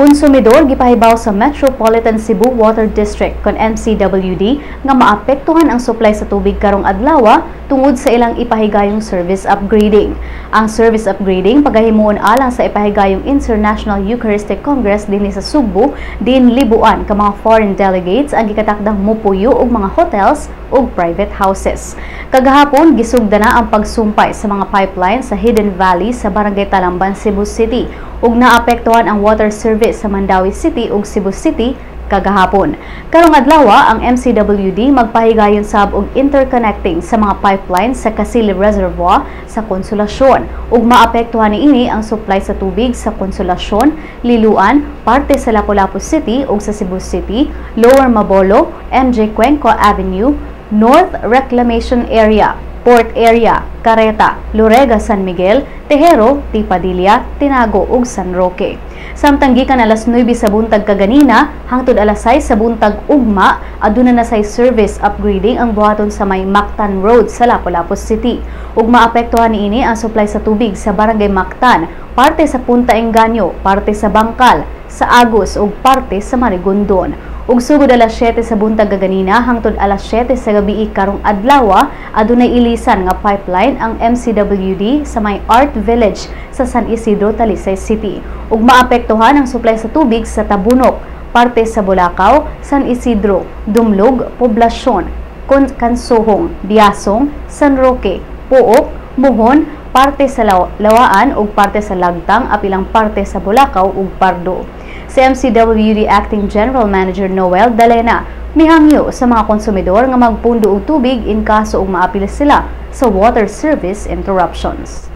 Konsumidor gipahibaw sa Metropolitan Cebu Water District kon MCWD nga maapektuhan ang supply sa tubig karong adlaw tungod sa ilang ipahigayong service upgrading. Ang service upgrading pagahimuon alang sa ipahigayong International Eucharistic Congress dinhi sa Subo, din libuan ka mga foreign delegates ang gikatakdang mopuyo og mga hotels ug private houses. Kagahapon gisugda na ang pagsumpay sa mga pipeline sa Hidden Valley sa Barangay Talamban, Cebu City ug naapektuhan ang water service sa Mandawi City ug Cebu City kagahapon. Karong adlaw ang MCWD magpahigayon sab og interconnecting sa mga pipeline sa Casili Reservoir sa Konsolasyon ug maapektuhan niini ang supply sa tubig sa Konsolasyon, Liluan, parte sa Lapu-Lapu City ug sa Cebu City, Lower Mabolo, MJ Cuenco Avenue, North Reclamation Area, Port Area, Careta, Lorega, San Miguel, Tejero, Tipadilla, Tinago ug San Roque. Samtang gikan alas 9 sa buntag kaganina hangtod alas 6 sa buntag ugma, aduna na say service upgrading ang buhaton sa may Mactan Road sa Lapu-Lapu City. Ug maapektuhan niini ang supply sa tubig sa Barangay Mactan, parte sa Punta Engaño, parte sa Bangkal, sa Agos ug parte sa Marigondon. Ug sugod alas 7 sa buntag kaganina hangtod alas 7 sa gabii karong adlaw, adunay ilisan nga pipeline ang MCWD sa may Art Village sa San Isidro, Talisay City. Ug maapektuhan ang supply sa tubig sa Tabunok, parte sa Bulacau, San Isidro, Dumlog, Poblasyon, Kansohong, Biasong, San Roque, Pook, Muhon, parte sa Lawaan ug parte sa Lagtang, apilang parte sa Bulacau ug Pardo. Si MCWD Acting General Manager Noel Dalena mihangyo sa mga konsumidor nga magpundo og tubig in kaso og maapil sila sa water service interruptions.